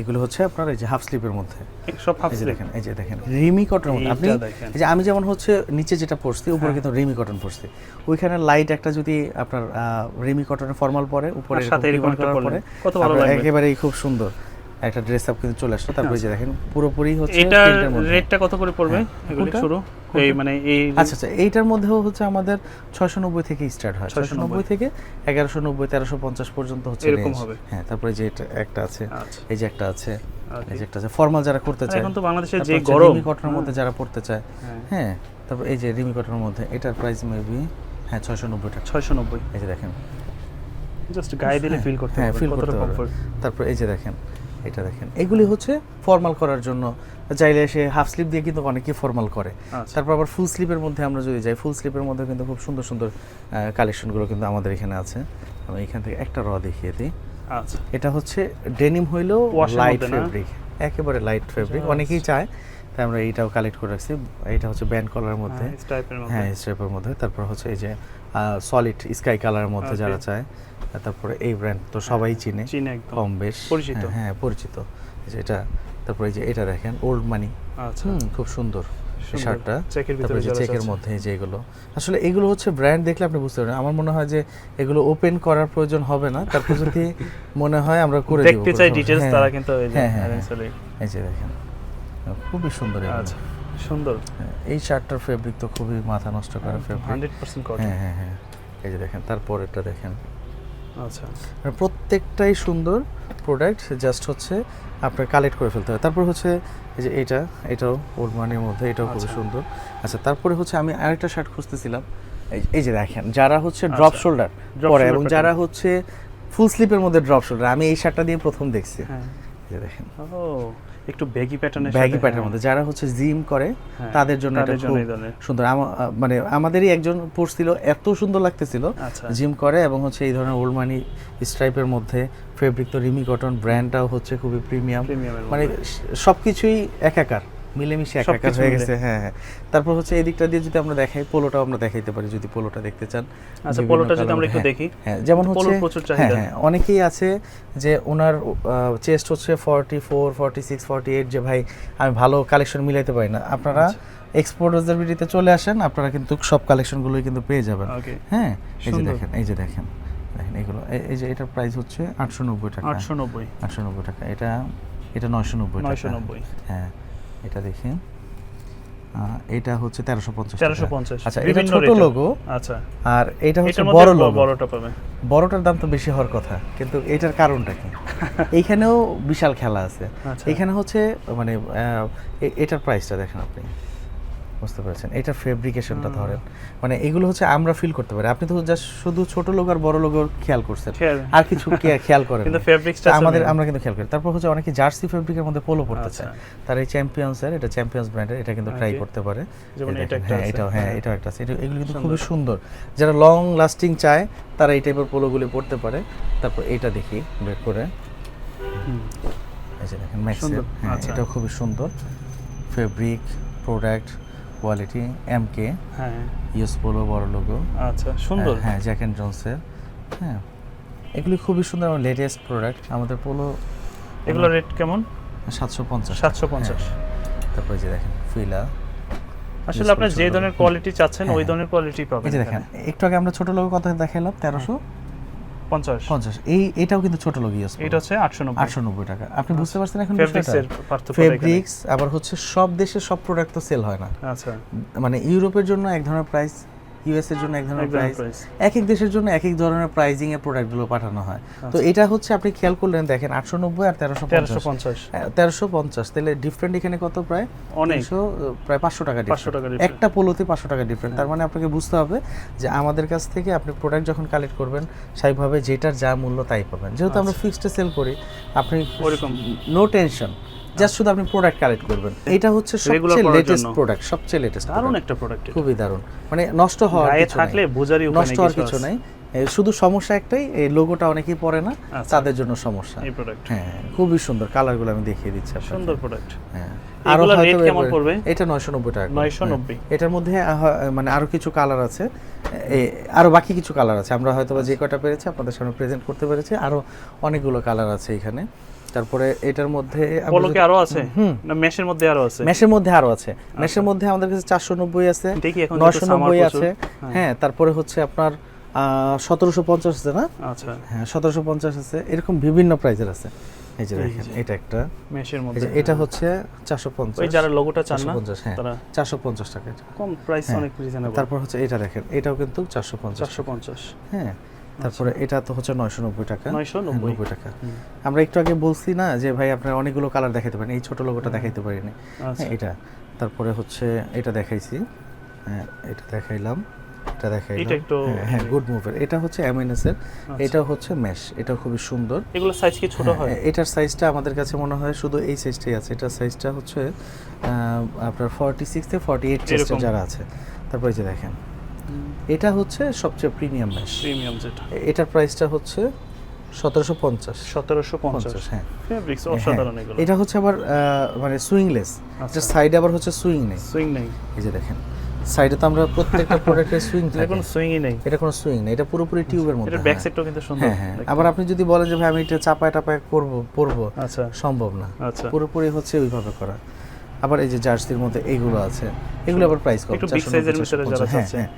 এগুলো হচ্ছে আপনার এই যে হাফ স্লিপের মধ্যে, সব হাফ এই যে স্লিপ। দেখেন, এই যে দেখেন রিমি কটন মধ্যে। আপনি এইটা দেখেন। এই যে আমি যেমন হচ্ছে নিচে যেটা পরছি উপরে কিন্তু রিমি কটন পরছি, ওইখানে লাইট একটা যদি আপনার রিমি কটনের ফর্মাল পরে উপরে আর সাথে এরকম একটা পরলে কত ভালো আপনার লাগবে। একেবারেই খুব সুন্দর একটা ড্রেস আপ কিন্তু চলে আসলো। তারপরে যে দেখেন পুরোপুরি হচ্ছে এটার প্রিন্টের মধ্যে। রেটটা কত করে পড়বে এগুলো কোনটা? শুরু? এই মানে এই আচ্ছা আচ্ছা, এইটার মধ্যেও হচ্ছে আমাদের 690 থেকে স্টার্ট হয়, 690 690 থেকে 1190 1350 পর্যন্ত হচ্ছে এরকম range। হবে। হ্যাঁ, তারপরে যে এটা একটা আছে, আচ্ছা। এই যে একটা আছে, Okay. এই যে একটা আছে ফর্মাল যারা করতে চায়। এখন তো বাংলাদেশে যে তারপর হচ্ছে গরম, রিমি কটনের মধ্যে যারা পড়তে চায়, হ্যাঁ। হ্যাঁ, তারপর এই যে রিমি কটনের মধ্যে এটার প্রাইস মেবি 690 টাকা। 690 এই যে দেখেন, জাস্ট গায়ে দিলে ফিল করতে হ্যাঁ পারবেন ফিল কতটা করতে পারবে। কমফোর্ট। তারপর এই যে দেখেন, এটা দেখেন, এগুলি হচ্ছে ফর্মাল করার জন্য, চাইলে সে হাফ স্লিপ দিয়ে কিন্তু অনেকেই ফর্মাল করে। আচ্ছা। তারপর আবার ফুল স্লিপের মধ্যে আমরা যদি যাই, ফুল স্লিপের মধ্যে কিন্তু খুব সুন্দর সুন্দর কালেকশনগুলো কিন্তু আমাদের এখানে আছে। আমি এখান থেকে একটা দেখিয়ে দিই। আচ্ছা। এটা হচ্ছে ডেনিম হইলেও Wash এর লাইট মধ্যে না? ফেব্রিক, একেবারে লাইট ফেব্রিক, অনেকেই চায়, তাই আমরা এইটাও কালেক্ট করে রাখছি। এটা হচ্ছে ব্যান্ড কলার মধ্যে, স্টাইপের মধ্যে। হ্যাঁ স্ট্রাইপের মধ্যে। তারপর হচ্ছে এই যে সলিড স্কাই কালারের মধ্যে Okay. যারা চায়, তারপরে এই ব্র্যান্ড তো সবাই চিনে চিনে একদম কম বেশ, পরিচিত। হ্যাঁ, হ্যাঁ পরিচিত। এই যে এটা, তারপরে এই যে এটা দেখেন ওল্ড মানি, আচ্ছা। খুব সুন্দর সুন্দর। শার্টটা। চেকের ভিতরে তারপরে যে যারা চেকের চাচ্ছে। মধ্যে এই যে এগুলো, আসলে এগুলো হচ্ছে ব্র্যান্ড দেখলে আপনি বুঝতে পারবেন। আমার মনে হয় যে এগুলো ওপেন করার প্রয়োজন হবে না, তারপর যদি মনে হয় আমরা করে দিব। দেখতে চাই ডিটেইলস, হ্যাঁ, তারা কিন্তু এই যে হ্যাঁ, হ্যাঁ, অ্যারেঞ্জলি। এই যে দেখেন খুবই সুন্দর এগুলো। আচ্ছা, সুন্দর। হ্যাঁ, এই শার্টটার ফেব্রিক তো খুবই মাথা নষ্ট করা ফেব্রিক। 100% কটন। হ্যাঁ হ্যাঁ হ্যাঁ, এই যে দেখেন, তারপর এটা দেখেন, আচ্ছা। মানে প্রত্যেকটাই সুন্দর প্রোডাক্ট, জাস্ট হচ্ছে আপনার কালেক্ট করে ফেলতে হবে। তারপর হচ্ছে এই যে এটাও ওল্ড মানির মধ্যে, এটাও খুবই আচ্ছা। সুন্দর। আচ্ছা, তারপরে হচ্ছে আমি আরেকটা শার্ট খুঁজতেছিলাম, এই যে দেখেন, যারা হচ্ছে ড্রপ শোল্ডার Drop পরে shoulder এবং pattern। যারা হচ্ছে ফুল স্লিপের মধ্যে ড্রপ শোল্ডার, আমি এই শার্টটা দিয়ে প্রথম দেখছি। হ্যাঁ। এই যে দেখেন, ও, একটু ব্যাগি প্যাটার্নের ব্যাগি প্যাটার্নের মধ্যে যারা হচ্ছে জিম করে হ্যাঁ, তাদের জন্য এটা তাদের জন্য খুব এই ধরনের। সুন্দর। মানে আমাদেরই একজন পরছিল, এত সুন্দর লাগতেছিল, আচ্ছা। জিম করে এবং হচ্ছে এই ধরনের ওল্ড মানি স্ট্রাইপের মধ্যে ফেব্রিক তো রিমি কটন, ব্র্যান্ডটাও হচ্ছে খুবই প্রিমিয়াম, প্রিমিয়ামের মানে সবকিছুই একাকার মিলেমিশে একাকার সবকিছু হয়ে মিলে। গেছে। হ্যাঁ হ্যাঁ, তারপর হচ্ছে এই দিকটা দিয়ে যদি আমরা দেখাই, পোলোটাও আমরা দেখাইতে পারি যদি পোলোটা দেখতে চান। আচ্ছা, বিভিন্ন পোলোটা যদি colour আমরা একটু হ্যাঁ, দেখি। হ্যাঁ, যেমন হচ্ছে পোলোর প্রচুর হ্যাঁ চাহিদা। হ্যাঁ, অনেকেই আছে যে ওনার চেস্ট হচ্ছে 44 46 48, যে ভাই আমি ভালো কালেকশন মিলাইতে পারি না, আপনারা এক্সপোর্ট অবজারভেটরিতে চলে আসেন, আপনারা কিন্তু সব কালেকশনগুলোই কিন্তু পেয়ে যাবেন। ওকে। হ্যাঁ, এই যে সুন্দর। দেখেন, এই যে দেখেন এগুলো, এই যে এটার প্রাইস হচ্ছে 890 টাকা। 890। 890 টাকা। এটা 990 টাকা। 990। হ্যাঁ, এটা দেখি, এটা হচ্ছে 1350 টাকা। 1350। আচ্ছা, এটা বিভিন্ন ছোট rate-এর। লোগো, আচ্ছা। আর এটা হচ্ছে এটার মধ্যে বড় লোগো। বড়টা পাবে। বড়টার দাম তো বেশি হওয়ার কথা, কিন্তু এটার কারণটা কি? এইখানেও বিশাল খেলা আছে। আচ্ছা। এখানে হচ্ছে মানে এটার প্রাইসটা দেখেন আপনি, বুঝতে পারছেন, এটা ফেব্রিকেশনটা ধরেন, মানে এগুলো হচ্ছে আমরা ফিল করতে পারি। আপনি তো জাস্ট শুধু ছোট লোক আর বড় লোকের খেয়াল করছেন, আর কিছু খেয়াল করেন কিন্তু না। ফেব্রিক্সটা তা আমরা কিন্তু খেয়াল করি। তারপর হচ্ছে অনেকে জার্সি ফেব্রিকের মধ্যে পোলো পড়তে আচ্ছা। চায়, তার এই চ্যাম্পিয়ন্সের, এটা চ্যাম্পিয়ন্স ব্র্যান্ডের, এটা কিন্তু ট্রাই Okay. করতে পারে। যেমন এই এটা দেখেন, একটা হ্যাঁ আছে। এটাও, হ্যাঁ হ্যাঁ। এটাও একটা আছে, এগুলো কিন্তু খুবই সুন্দর। যারা লং লাস্টিং চায় তারা এই টাইপের পোলোগুলি পড়তে পারে। তারপর এটা দেখি বের করে, এই যে দেখেন ম্যাক্সের, সুন্দর। হ্যাঁ আচ্ছা। এটাও খুবই সুন্দর ফেব্রিক, প্রোডাক্ট কোয়ালিটি, এমকে হ্যাঁ। ইউএস পোলো বড় লোগো। আচ্ছা, সুন্দর। হ্যাঁ, জ্যাক অ্যান্ড জনসের, হ্যাঁ এগুলি খুবই সুন্দর, লেটেস্ট প্রোডাক্ট আমাদের পোলো। এগুলো রেট কেমন? 750। 750। তারপরে যে দেখেন ফিলা, আসলে আপনারা যে ধরনের কোয়ালিটি চাচ্ছেন ওই ধরনের কোয়ালিটি পাবেন। এই যে দেখেন, একটু আগে আমরা ছোট লোগো কথা দেখাইলাম 1350। 50। এটাও কিন্তু ছোট লোগো ইউএস এটা হচ্ছে 890। 890 টাকা। আপনি বুঝতে পারছেন এখন ফেব্রিক্সের পার্থক্য ফেব্রিক্স আবার হচ্ছে সব দেশের সব প্রোডাক্ট তো সেল হয় না। আচ্ছা। মানে ইউরোপের জন্য এক ধরনের প্রাইস, ইউএস এর জন্য এক ধরনের এক ধরনের প্রাইস, price। এক এক দেশের জন্য এক এক ধরনের প্রাইজিং এ প্রোডাক্টগুলো পাঠানো হয়। তো এটা হচ্ছে আপনি খেয়াল করলেন, দেখেন 890 আর 1350। 1350, তাহলে ডিফারেন্ট এখানে কত? প্রায় অনেক। 300, প্রায় 500 টাকা 500 টাকা different। different। একটা পোলোতে 500 টাকা ডিফারেন্ট। তার মানে আপনাকে বুঝতে হবে যে আমাদের কাছ থেকে আপনি প্রোডাক্ট যখন কালেক্ট করবেন, স্বাভাবিকভাবে যেটার যা মূল্য তাই পাবেন। যেহেতু আমরা ফিক্সডে সেল করি, আপনি ওরকম নো টেনশন, জাস্ট শুধু আপনি প্রোডাক্ট কালেক্ট করবেন। এটা হচ্ছে Regular সবচেয়ে করার লেটেস্ট জন্য। প্রোডাক্ট, সবচেয়ে লেটেস্ট দারুণ একটা প্রোডাক্ট। খুবই দারুণ, মানে নষ্ট হওয়ার গায়ে কিছু থাকলে নাই। বোঝারই উপায় নষ্ট নেই হওয়ার কিছু কিছু আছে। নাই, শুধু সমস্যা একটাই, এই লোগোটা অনেকেই পরে না, আচ্ছা। তাদের জন্য সমস্যা। এই প্রোডাক্ট হ্যাঁ, খুবই সুন্দর, কালারগুলো আমি দেখিয়ে দিচ্ছি আপনাকে। সুন্দর প্রোডাক্ট। হ্যাঁ, এগুলোর হয়তো rate কেমন পড়বে? এটা 990 টাকা করে। 990 হ্যাঁ, এটার মধ্যে মানে আরো কিছু কালার আছে, আরো বাকি কিছু কালার আছে, আমরা হয়তো যে কয়টা পেরেছি আপনাদের সামনে প্রেজেন্ট করতে পেরেছি, আরো অনেকগুলো কালার আছে এখানে। তারপরে এটার মধ্যে পলকে আরো আছে না মেশের মধ্যে আরো আছে? মেশের মধ্যে আরো আছে, মেশের মধ্যে আমাদের কাছে 490 আছে, দেখি এখন 990 আছে, হ্যাঁ তারপরে হচ্ছে আপনার 1750 আছে না? আচ্ছা হ্যাঁ 1750 আছে, এরকম বিভিন্ন প্রাইজের আছে। এই যে দেখেন এটা একটা মেশের মধ্যে, এটা হচ্ছে 450, ওই যারা লোগোটা চান না 450, হ্যাঁ তারা 450 টাকা এটা কম প্রাইস, অনেক রিজনেবল। তারপর হচ্ছে এটা দেখেন, এটাও কিন্তু 450, হ্যাঁ তারপরে এটা তো হচ্ছে 990 টাকা, 990 টাকা। আমরা একটু আগে বলছি না যে ভাই আপনারা অনেকগুলো কালার দেখাতে পারেন, এই ছোট লোগোটা দেখাইতে পারিনি, হ্যাঁ এটা। তারপরে হচ্ছে এটা দেখাইছি, হ্যাঁ এটা দেখাইলাম, এটা দেখাইলাম, এটা একটু হ্যাঁ গুড মুভের, এটা হচ্ছে এমএনএস এর, এটা হচ্ছে মেশ, এটা খুবই সুন্দর। এগুলো সাইজ কি ছোট হয়? এটার সাইজটা আমাদের কাছে মনে হয় শুধু এই সাইজটাই আছে, এটার সাইজটা হচ্ছে আপনার 46 থেকে 48 চেস্টে যারা আছে। তারপরে যে দেখেন এটা হচ্ছে সবচেয়ে প্রিমিয়াম মেশ, প্রিমিয়াম যেটা, এটার প্রাইসটা হচ্ছে 1750, হ্যাঁ ফেব্রিক্স অসাধারণ এগুলো। এটা হচ্ছে আবার মানে সুইংলেস, এটা সাইডে আবার হচ্ছে সুইং নেই, এই যে দেখেন সাইডে তো আমরা প্রত্যেকটা প্রোডাক্টের সুইং থাকে, কোনো সুইংই নেই, এটা কোনো সুইং নেই, এটা পুরোপুরি টিউবের মধ্যে। এটা ব্যাক সাইডটাও কিন্তু সুন্দর, হ্যাঁ আবার আপনি যদি বলেন যে ভাই আমি এটা চাপায় পরবো, আচ্ছা সম্ভব না, আচ্ছা পুরোপুরি হচ্ছে ওইভাবে করা। আবার এই যে জার্সির মধ্যে এইগুলো আছে, এগুলো আবার প্রাইস কম, একটু বিগ সাইজের ভিতরে যারা আছে, হ্যাঁ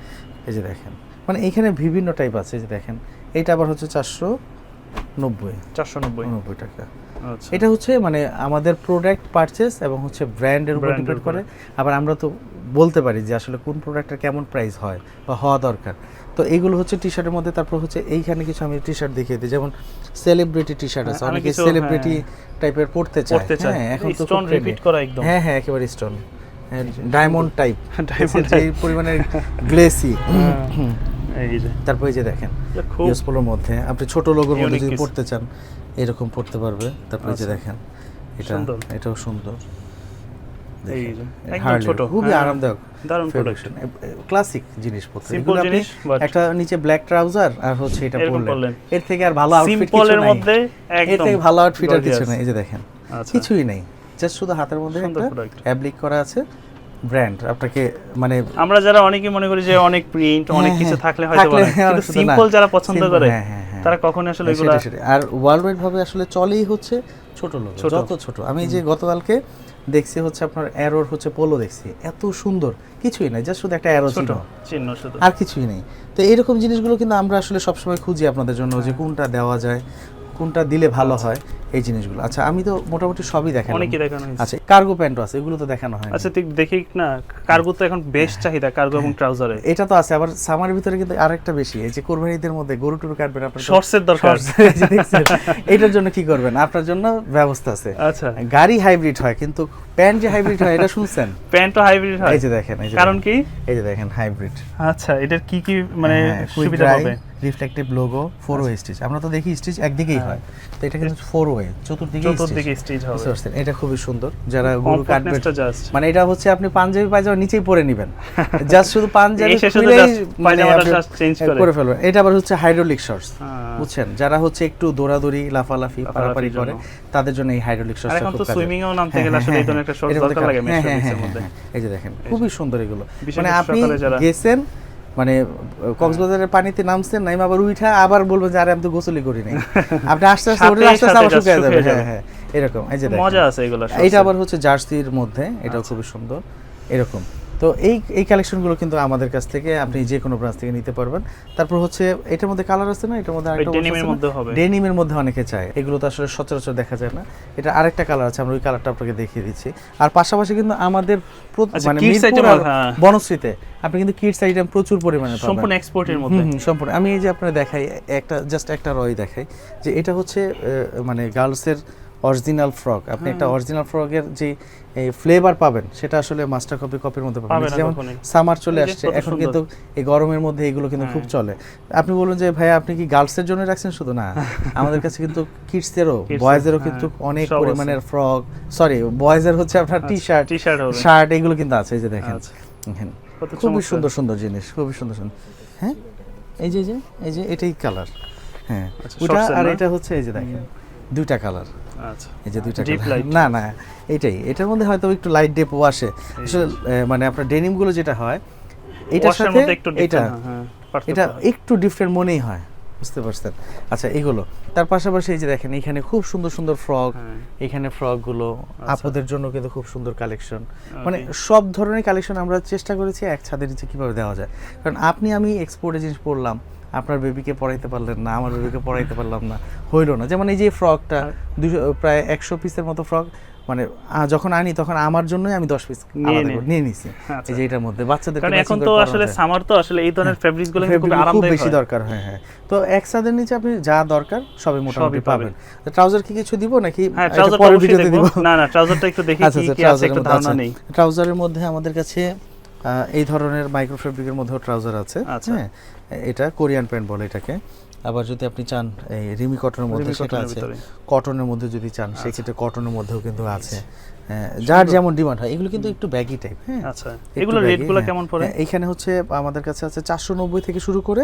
এই যে দেখেন মানে এখানে বিভিন্ন টাইপ আছে, এই যে দেখেন এটা আবার হচ্ছে 490 টাকা। আচ্ছা এটা হচ্ছে মানে আমাদের প্রোডাক্ট পারচেজ এবং হচ্ছে ব্র্যান্ডের উপর ডিপেন্ড করে। আবার আমরা তো বলতে পারি যে আসলে কোন প্রোডাক্টের কেমন প্রাইস হয় বা হওয়া দরকার। তো এইগুলো হচ্ছে টি শার্টের মধ্যে। তারপর হচ্ছে এইখানে কিছু আমি টি শার্ট দেখিয়ে দিই, যেমন সেলিব্রিটি টি শার্ট আছে, অনেকে সেলিব্রিটি টাইপের পড়তে চায়, হ্যাঁ এখন তো স্টোন রিপিট করা একদম, হ্যাঁ একেবারে স্টোন ডায়মন্ড টাইপ, যে পরিমাণে গ্লেসি। এই যে তারপর এই যে দেখেন ইউএস পোলোর মধ্যে আপনি ছোট লোগোর মধ্যে যদি পড়তে চান এরকম পড়তে পারবে। তারপর এই যে দেখেন এটাও সুন্দর, এই যে একদম ছোট, খুবই আরামদায়ক, দারুণ প্রোডাক্ট, ক্লাসিক জিনিস পড়তে। সিম্পল জিনিস, একটা নিচে ব্ল্যাক ট্রাউজার আর হচ্ছে এটা পরলেন, এর থেকে আর ভালো আউটফিট কিছু সিম্পলের নাই, মধ্যে একদম এর থেকে ভালো আউটফিট আর কিছু নাই। এই যে দেখেন কিছুই নেই, জাস্ট শুধু হাতের মধ্যে সুন্দর একটা প্রোডাক্ট অ্যাপ্লিক করা আছে ব্র্যান্ড। আপনাকে মানে আমরা যারা অনেকেই মনে করি যে অনেক প্রিন্ট অনেক কিছু থাকলে হয়তো ভালো, কিন্তু সিম্পল যারা পছন্দ করে তারা কখনো আসলে এগুলো, আর ওয়ার্ল্ড ওয়াইড ভাবে আসলে চলেই হচ্ছে ছোট লোক, যত ছোট। আমি যে গতকালকে দেখছি হচ্ছে আপনার অ্যারোর হচ্ছে পোলো দেখছি, এত সুন্দর, কিছুই নাই, জাস্ট শুধু একটা অ্যারো চিহ্ন শুধু, আর কিছুই নেই। তো এরকম জিনিসগুলো কিন্তু আমরা আসলে সবসময় খুঁজি আপনাদের জন্য, যে কোনটা দেওয়া যায়, কোনটা দিলে ভালো হয়, এই জিনিসগুলো। আচ্ছা আমি তো মোটামুটি সবই দেখালাম, অনেকই দেখানো হয়েছে। আচ্ছা কার্গো প্যান্টও আছে, এগুলো তো দেখানো হয়। আচ্ছা ঠিক দেখি না, কার্গো তো এখন বেশ চাহিদা, কার্গো এবং ট্রাউজারে এটা তো আছে। আবার সামারের ভিতরে কিন্তু আরেকটা বেশি, এই যে কোরবানিদের মধ্যে গরু টুরু কাটবেন আপনার, শর্টসের দরকার, এটার জন্য কি করবেন, আপনার জন্য ব্যবস্থা আছে। আচ্ছা গাড়ি হাইব্রিড হয় কিন্তু প্যান্ট যে হাইব্রিড হয় এটা শুনছেন? প্যান্টও হাইব্রিড হয়, এই যে দেখেন, এই যে কারণ কি, এই যে দেখেন হাইব্রিড। আচ্ছা এটার কি কি মানে সুবিধা হবে? Reflective logo, 4 way stitch. আমরা তো দেখি স্টিচ একদিকেই হয়, তো এটা কিন্তু 4 ওয়ে, চতুর্দিকে স্টিচ হবে। এটা খুবই সুন্দর, যারা গরু কাটবে মানে এটা হচ্ছে আপনি পাঞ্জাবি পায়জামা নিচেই পরে নেবেন, জাস্ট শুধু পাঞ্জাবি পায়জামাটা চেঞ্জ করে ফেলবেন। এটা আবার হচ্ছে হাইড্রোলিক শর্টস, বুঝছেন, যারা হচ্ছে একটু দৌড়াদৌড়ি লাফালাফি পারাপারি করে তাদের জন্য এই হাইড্রোলিক শর্টস খুব কাজে। সুইমিং এও নামতে গেলে আসলে এই ধরনের একটা শর্টস দরকার লাগে মেশিনের মধ্যে। এই যে দেখেন খুবই সুন্দর এগুলো, মানে আপনি গেছেন মানে কক্সবাজারের পানিতে নামছেন, নাইম আবার উঠা আবার বলবেন যে আরে আমি তো গোসলই করি নাই, আপনি আস্তে আস্তে আবার শুকিয়ে যাবে, হ্যাঁ এরকম। এই যে মজা আছে এগুলো। এইটা আবার হচ্ছে জার্সির মধ্যে, এটাও খুবই সুন্দর এরকম। তো এই কালেকশনগুলো কিন্তু আমাদের কাছ থেকে আপনি যে কোনো ব্রাঞ্চ থেকে নিতে পারবেন। তারপর হচ্ছে এটার মধ্যে কালার আছে না, এটার মধ্যে আরেকটা ডেনিমের মধ্যে অনেকে চায়, এগুলো তো আসলে সচরাচর দেখা যায় না। এটা আরেকটা কালার আছে, আমরা ওই কালারটা আপনাকে দেখিয়ে দিচ্ছি। আর পাশাপাশি কিন্তু আমাদের মানে বনশ্রীতে আপনি কিন্তু কিডস আইটেম প্রচুর পরিমাণে পাবেন, সম্পূর্ণ এক্সপোর্টের মধ্যে, সম্পূর্ণ। আমি এই যে আপনাদের দেখাই একটা, জাস্ট একটা রয় দেখাই, যে এটা হচ্ছে মানে গার্লসের অরিজিনাল ফ্রক। আপনি একটা অরিজিনাল ফ্রকের যে ফ্লেভার পাবেন সেটা আসলে মাস্টার কপির মধ্যে পাবেন। যেমন সামার চলে আসছে, এখন কিন্তু এই গরমের মধ্যে এগুলো কিন্তু খুব চলে। আপনি বলুন যে ভাই আপনি কি গার্লসের জন্য রাখছেন শুধু? না, আমাদের কাছে কিন্তু কিডসেরও বয়েজেরও কিন্তু অনেক পরিমাণের ফ্রক, সরি বয়েজের হচ্ছে আপনার টি শার্ট এগুলো কিন্তু আছে। এই যে দেখেন খুবই সুন্দর সুন্দর জিনিস, খুবই সুন্দর সুন্দর। হ্যাঁ এই যে এই যে এটাই কালার, হ্যাঁ ওটা আর এটা হচ্ছে এই যে দেখেন দুইটা কালার। আচ্ছা এই যে দুইটা না এটার মধ্যে হয়তো একটু লাইট ডেপও আসে আসলে, মানে আপনার ডেনিম গুলো যেটা হয় এটার সাথে এটা একটু ডিফারেন্ট মনেই হয়, বুঝতে পারছেন। আচ্ছা এগুলো তার পাশাপাশি এই যে দেখেন এখানে খুব সুন্দর সুন্দর ফ্রক, হ্যাঁ। এখানে ফ্রক গুলো আপুদের জন্য কিন্তু খুব সুন্দর কালেকশন, মানে সব ধরনের কালেকশন আমরা চেষ্টা করেছি এক ছাদের নিচে কিভাবে দেওয়া যায়। কারণ আপনি আমি এক্সপোর্টে জিনিস পড়লাম, আপনার বেবিকে পড়াইতে পারলেন না, আমার বেবিকে পড়াইতে পারলাম না, হইলো না। যেমন এই যে ফ্রকটা প্রায় 100 পিসের মতো ফ্রক, মানে যখন আনি তখন আমার জন্যই আমি 10 পিস নিয়ে নিছি। এই যে এটার মধ্যে বাচ্চাদের, কারণ এখন তো আসলে সামার, তো আসলে এই ধরনের ফেব্রিক্স গুলো খুব আরামদায়ক, বেশি দরকার হয়। হ্যাঁ, তো এক ছাদের নিচে আপনি যা দরকার সবই মোটামুটি পাবেন। ট্রাউজার কি কিছু দিব নাকি? হ্যাঁ, ট্রাউজার পরের ভিডিওতে দিব। না না, ট্রাউজারটা একটু দেখি কি আছে, একটু ধারণা নেই। ট্রাউজারের মধ্যে আমাদের কাছে এই ধরনের মাইক্রো ফেব্রিকের মধ্যেও ট্রাউজার আছে। হ্যাঁ, এটা কোরিয়ান প্যান্ট বলে এটাকে। আবার যদি আপনি চান এই রিমি কটনের মধ্যে সেটা আছে, কটনের মধ্যে যদি চান সেক্ষেত্রে কটনের মধ্যেও কিন্তু আছে। যার যেমন ডিমান্ড হয়। এগুলো কিন্তু একটু ব্যাগি টাইপ। হ্যাঁ, আচ্ছা, এগুলো রেটগুলো কেমন পড়ে? এইখানে হচ্ছে আমাদের কাছে আছে 490 থেকে শুরু করে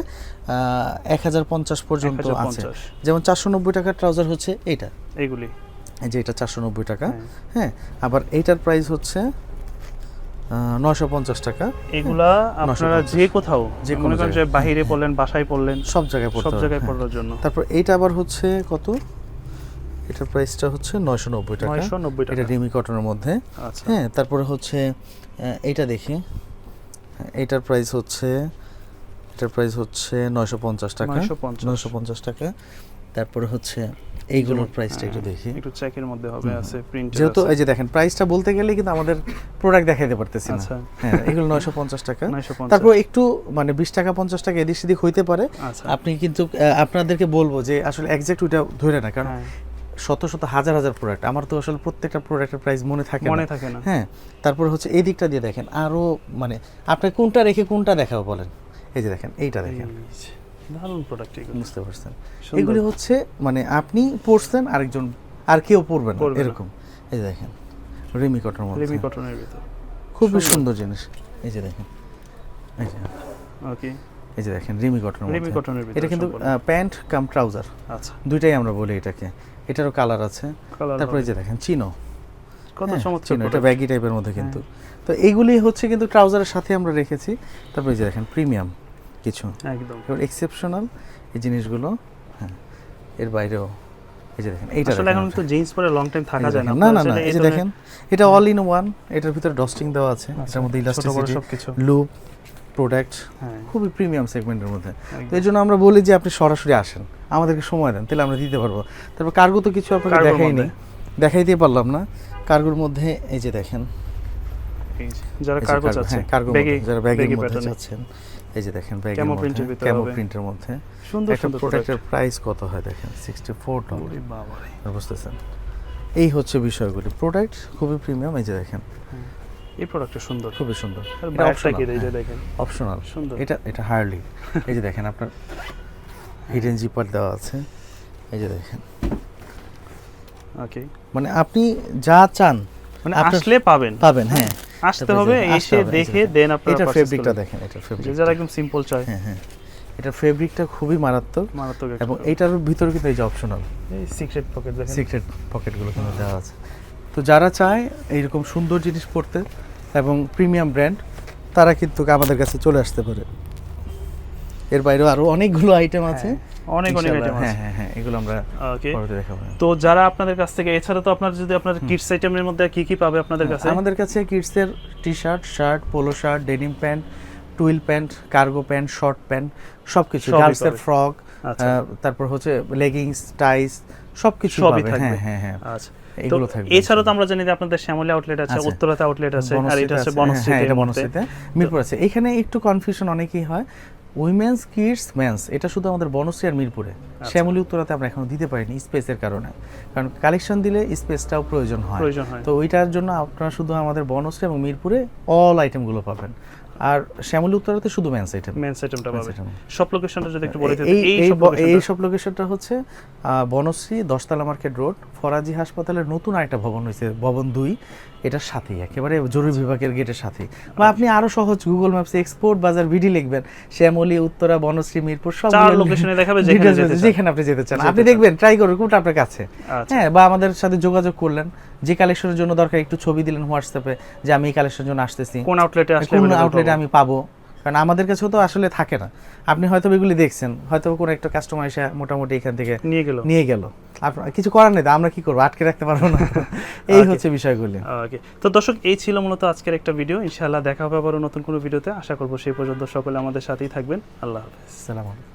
1050 পর্যন্ত আছে। যেমন 490 টাকার ট্রাউজার হচ্ছে এইটা, এইগুলি, এই যে এটা 490 টাকা। হ্যাঁ, আবার এইটার প্রাইস হচ্ছে 950 টাকা। এগুলা আপনারা যে কোথাও, যে কোনো যে বাইরে পড়লেন, বাসায় পড়লেন, সব জায়গায় পড়ার জন্য। তারপর এইটা আবার হচ্ছে কত, এটার প্রাইসটা হচ্ছে 990 টাকা। 990 টাকা, এটা রিমি কটনের মধ্যে। আচ্ছা, হ্যাঁ, তারপরে হচ্ছে এইটা দেখি, এইটার প্রাইস হচ্ছে 950 টাকা। 950 টাকা। তারপরে হচ্ছে এইগুলোর প্রাইসটা একটু দেখি, একটু চেকের মধ্যে হবে, আছে প্রিন্ট। যেহেতু এই যে দেখেন প্রাইসটা বলতে গেলে কিন্তু আমাদের প্রোডাক্ট দেখাইতে পারতেছি না। হ্যাঁ, এগুলো 950 টাকা। তারপর একটু মানে 20 টাকা 50 টাকা এদিক সেদিক হইতে পারে। আপনি কিন্তু আপনাদেরকে বলবো যে আসলে এক্সাক্ট ওইটা ধরে না, কারণ শত শত হাজার হাজার প্রোডাক্ট, আমার তো আসলে প্রত্যেকটা প্রোডাক্টের প্রাইস মনে থাকে না। হ্যাঁ, তারপর হচ্ছে এই দিকটা দিয়ে দেখেন আরো, মানে আপনি কোনটা রেখে কোনটা দেখাবো বলেন। এই যে দেখেন এইটা দেখেন, দারুণ প্রোডাক্ট, এগুলো বুঝতে পারছেন? এগুলি হচ্ছে মানে আপনি পড়ছেন আরেকজন আর কেউ পড়বে না এরকম। এই যে দেখেন রিমি কটনের মধ্যে, রিমি কটনের ভিতর খুবই সুন্দর জিনিস। এই যে দেখেন, এই যে ওকে, এই যে দেখেন রিমি কটনের ভিতর, এটা কিন্তু প্যান্ট কাম ট্রাউজার। আচ্ছা, দুইটাই আমরা বলি এটাকে। এটারও কালার আছে। তারপরে এই যে দেখেন চিনো, কত চমৎকার, এটা ব্যাগি টাইপের মধ্যে কিন্তু। তো এইগুলি হচ্ছে কিন্তু ট্রাউজারের সাথে আমরা রেখেছি। তারপরে এই যে দেখেন প্রিমিয়াম কিছু, একদম এক্সেপশনাল এই জিনিসগুলো। হ্যাঁ, এর বাইরেও এই যে দেখেন এইটা, আসলে এখন তো জিন্স পরে লং টাইম থাকা যায় না। না না না, এই যে দেখেন এটা অল ইন ওয়ান, এটার ভিতরে ডস্টিং দেওয়া আছে, এটার মধ্যে ইলাস্টিসিটি, সবকিছু, লুপ, প্রোডাক্ট, খুবই প্রিমিয়াম সেগমেন্টের মধ্যে। তো এই জন্য আমরা বলি যে আপনি সরাসরি আসেন, আমাদেরকে সময় দেন, তাহলে আমরা দিতে পারবো। তারপর কার্গো তো কিছু আপনাকে দেখাইতে পারলাম না। কার্গোর মধ্যে এই যে দেখেন, যারা কার্গো চাচ্ছেন, যারা ব্যাগের মধ্যে চাচ্ছেন, এই যে দেখেন ব্যাগের মধ্যে ক্যামো প্রিন্টের মধ্যে সুন্দর সুন্দর প্রোডাক্টের প্রাইস কত হয় দেখেন, $64। বাবারে, বুঝতেছেন? এই হচ্ছে বিষয়গুলি। প্রোডাক্ট খুবই প্রিমিয়াম। এই যে দেখেন এই প্রোডাক্টটা সুন্দর, খুবই সুন্দর। এটা অপশনাল, সুন্দর। এটা হার্লি। এই যে দেখেন আপনার হিডেন জিপার দেওয়া আছে। এই যে দেখেন, ওকে, মানে আপনি যা চান মানে আসলে পাবেন। হ্যাঁ, আসতে হবে, এসে দেখে দেন আপনারা। এটা ফেব্রিকটা দেখেন, এটা ফেব্রিক যারা একদম সিম্পল চায়। হ্যাঁ, এটা ফেব্রিকটা খুবই মারাত্মক, এবং এইটার ভিতরে কিন্তু এই যে অপশনাল এই সিক্রেট পকেট দেখেন, সিক্রেট পকেটগুলো কিন্তু দেওয়া আছে। তো যারা চায় এইরকম সুন্দর জিনিস পড়তে এবং প্রিমিয়াম ব্র্যান্ড, তারা কিন্তু আমাদের কাছে চলে আসতে পারে। এর বাইরেও আরো অনেকগুলো আইটেম আছে, অনেক আইটেম আছে। হ্যাঁ, এগুলো আমরা পরে দেখাবো। তো যারা আপনাদের কাছ থেকে, এছাড়া তো আপনার যদি আপনার কিডস আইটেমের মধ্যে কি কি পাবে আপনাদের কাছে? আমাদের কাছে কিডসের T-shirt, shirt, polo shirt, denim pant, twill pant, cargo pant, short pant, সবকিছু, গার্লসের ফ্রক, তারপর হচ্ছে লেগিংস, টাইস, সবকিছু পাবে। হ্যাঁ, আচ্ছা, এগুলো থাকবে। এছাড়া তো আমরা জানি যে আপনাদের শ্যামলী আউটলেট আছে, উত্তরাতে আউটলেট আছে, আর এটা হচ্ছে বনশ্রীতে, এটা বনশ্রীতে, মিরপুর আছে। এখানে একটু কনফিউশন অনেকেই হয়, উইমেন্স, কিডস, মেন্স, এটা শুধু আমাদের বনশ্রী আর মিরপুরে। শ্যামলী উত্তরাতে আমরা এখনো দিতে পারিনি স্পেসের কারণে, কারণ কালেকশন দিলে স্পেসটাও প্রয়োজন হয়। তো ওইটার জন্য আপনারা শুধু আমাদের বনশ্রী এবং মিরপুরে অল আইটেমগুলো পাবেন, আর শ্যামলী উত্তরাতে শুধু মেন্স আইটেমটা পাবেন। সব লোকেশনটা যদি একটু বলে দিতেন। এই সব লোকেশনটা হচ্ছে বনশ্রী, 10তলা মার্কেট রোড, ফরাজি হাসপাতালের নতুন আরেকটা ভবন হয়েছে, ভবন 2, এটার সাথেই, একেবারে জরুরি বিভাগের গেটের সাথেই। বা আপনি আরো সহজ গুগল ম্যাপসে এক্সপোর্ট বাজার ভিডি লিখবেন, শ্যামলী, উত্তরা, বনশ্রী, মিরপুর, সব লোকেশনে দেখাবে যেখানে আপনি যেতে চান। আপনি দেখবেন, ট্রাই করুন কোনটা আপনার কাছে। হ্যাঁ, বা আমাদের সাথে যোগাযোগ করলেন, যে কালেকশনের জন্য দরকার একটু ছবি দিলেন হোয়াটসঅ্যাপে যে আমি এই কালেকশনের জন্য আসতেছি, কোন আউটলেটে আমি পাবো, কারণ আমাদের কাছেও তো আসলে থাকে না। আপনি হয়তো এগুলি দেখছেন, হয়তো কোনো একটা কাস্টমার এসে মোটামুটি এখান থেকে নিয়ে গেল, আপনার কিছু করার নেই, আমরা কি করবো, আটকে রাখতে পারবো না। এই হচ্ছে বিষয়গুলি। ওকে, তো দর্শক এই ছিল মূলত আজকের একটা ভিডিও। ইনশাআল্লাহ দেখা হবে আবারও নতুন কোনো ভিডিওতে। আশা করবো সেই পর্যন্ত সকলে আমাদের সাথেই থাকবেন। আল্লাহ হাফেজ। আসসালামু আলাইকুম।